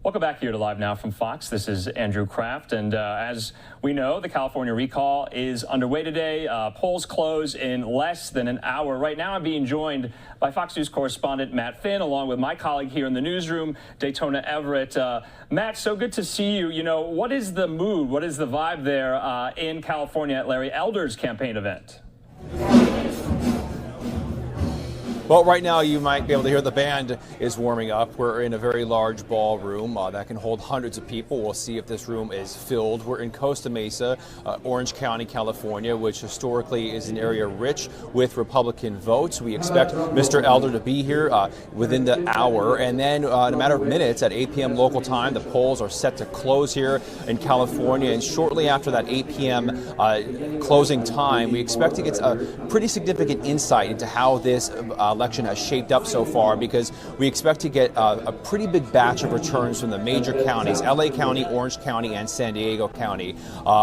Welcome back here to Live Now from Fox. This is Andrew Kraft, and as we know, the California recall is underway today. Polls close in less than an hour. Right now, I'm being joined by Fox News correspondent Matt Finn, along with my colleague here in the newsroom, Daytona Everett. Matt, so good to see you. You know, what is the mood? What is the vibe there in California at Larry Elder's campaign event? Well, right now you might be able to hear the band is warming up. We're in a very large ballroom that can hold hundreds of people. We'll see if this room is filled. We're in Costa Mesa, Orange County, California, which historically is an area rich with Republican votes. We expect Mr. Elder to be here within the hour. And then in a matter of minutes at 8 p.m. local time, the polls are set to close here in California. And shortly after that 8 p.m. Closing time, we expect to get a pretty significant insight into how this election has shaped up so far, because we expect to get a pretty big batch of returns from the major counties, LA County, Orange County, and San Diego County.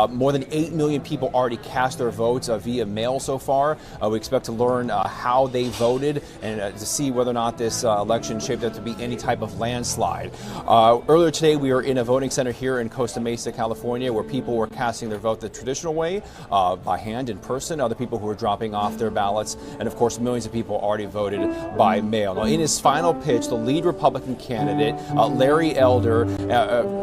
More than 8 million people already cast their votes via mail so far. We expect to learn how they voted and to see whether or not this election shaped up to be any type of landslide. Earlier today, we were in a voting center here in Costa Mesa, California, where people were casting their vote the traditional way, by hand, in person. Other people who were dropping off their ballots, and of course, millions of people already voted by mail. Now, in his final pitch, the lead Republican candidate, Larry Elder,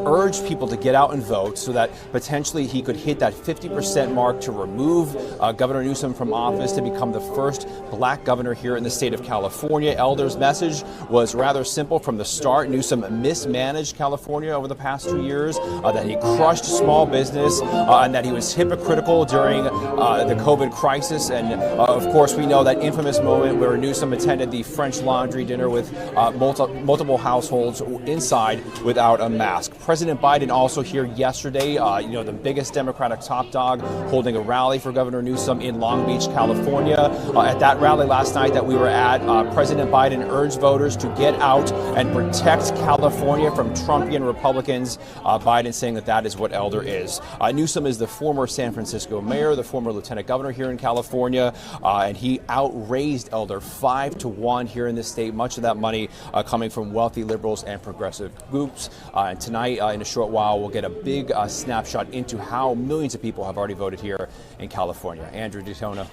urged people to get out and vote so that potentially he could hit that 50% mark to remove Governor Newsom from office, to become the first black governor here in the state of California. Elder's message was rather simple from the start. Newsom mismanaged California over the past 2 years, that he crushed small business, and that he was hypocritical during the COVID crisis. And of course, we know that infamous moment where Newsom attended the French Laundry dinner with multiple households inside without a mask. President Biden also here yesterday, the biggest Democratic top dog, holding a rally for Governor Newsom in Long Beach, California. At that rally last night that we were at, President Biden urged voters to get out and protect California from Trumpian Republicans. Biden saying that is what Elder is. Newsom is the former San Francisco mayor, the former lieutenant governor here in California, and he outraised Elder 5-1 here in this state. Much of that money coming from wealthy liberals and progressive groups. And tonight, in a short while, we'll get a big snapshot into how millions of people have already voted here in California. Andrew, Daytona.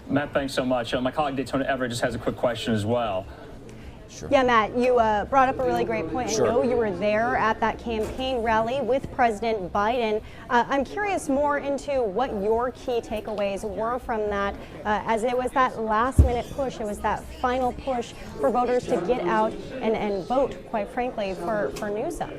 Matt, thanks so much. My colleague Daytona Everett just has a quick question as well. Sure. Yeah, Matt, you brought up a really great point. Sure. I know you were there at that campaign rally with President Biden. I'm curious more into what your key takeaways were from that, as it was that last-minute push. It was that final push for voters to get out and vote, quite frankly, for Newsom.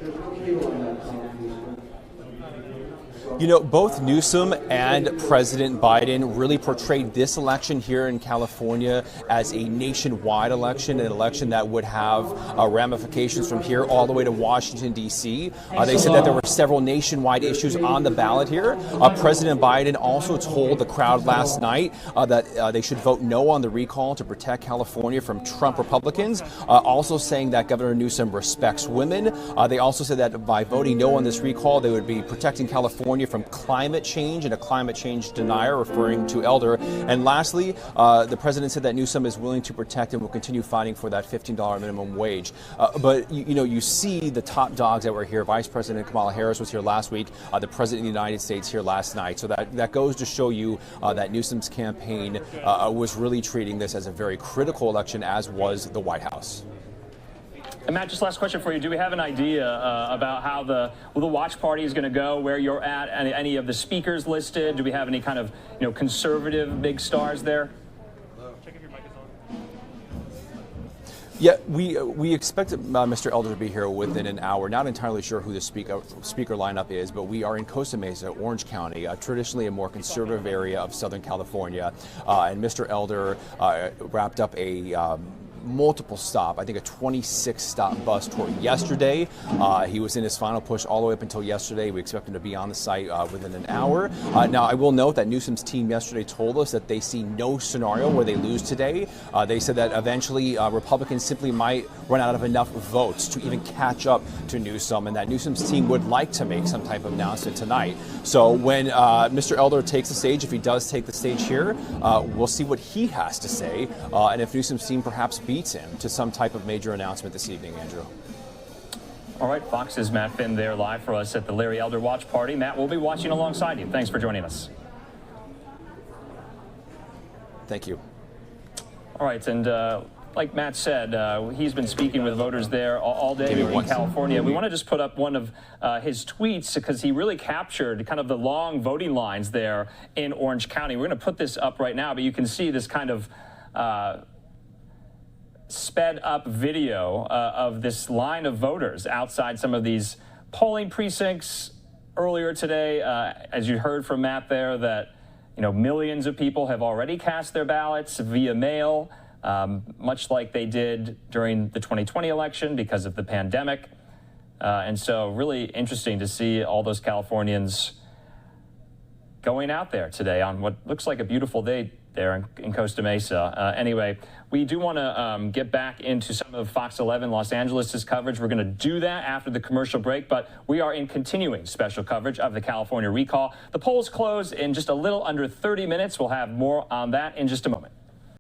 You know, both Newsom and President Biden really portrayed this election here in California as a nationwide election, an election that would have ramifications from here all the way to Washington, D.C. They said that there were several nationwide issues on the ballot here. President Biden also told the crowd last night that they should vote no on the recall to protect California from Trump Republicans, also saying that Governor Newsom respects women. They also said that by voting no on this recall, they would be protecting California from climate change and a climate change denier, referring to Elder. And lastly, the president said that Newsom is willing to protect and will continue fighting for that $15 minimum wage. But you see the top dogs that were here. Vice President Kamala Harris was here last week. The President of the United States here last night. So that goes to show you that Newsom's campaign was really treating this as a very critical election, as was the White House. And Matt, just last question for you. Do we have an idea about how the watch party is going to go, where you're at, any of the speakers listed? Do we have any kind of conservative big stars there? Check if your mic is on. Yeah, we expect Mr. Elder to be here within an hour. Not entirely sure who the speaker lineup is, but we are in Costa Mesa, Orange County, traditionally a more conservative area of Southern California. And Mr. Elder wrapped up a multiple stop, I think a 26-stop bus tour yesterday. He was in his final push all the way up until yesterday. We expect him to be on the site within an hour. Now, I will note that Newsom's team yesterday told us that they see no scenario where they lose today. They said that eventually Republicans simply might run out of enough votes to even catch up to Newsom, and that Newsom's team would like to make some type of announcement tonight. So when Mr. Elder takes the stage, if he does take the stage here, we'll see what he has to say, and if Newsom's team perhaps beats him to some type of major announcement this evening, Andrew. All right, Fox's Matt Finn there live for us at the Larry Elder Watch Party. Matt, we'll be watching alongside you. Thanks for joining us. Thank you. All right, and like Matt said, he's been speaking with voters there all day in California. We want to just put up one of his tweets because he really captured kind of the long voting lines there in Orange County. We're going to put this up right now, but you can see this kind of sped up video of this line of voters outside some of these polling precincts earlier today. As you heard from Matt there, that millions of people have already cast their ballots via mail, much like they did during the 2020 election because of the pandemic. And so really interesting to see all those Californians going out there today on what looks like a beautiful day there in Costa Mesa. Anyway, we do want to get back into some of Fox 11 Los Angeles' coverage. We're going to do that after the commercial break, but we are in continuing special coverage of the California recall. The polls close in just a little under 30 minutes. We'll have more on that in just a moment.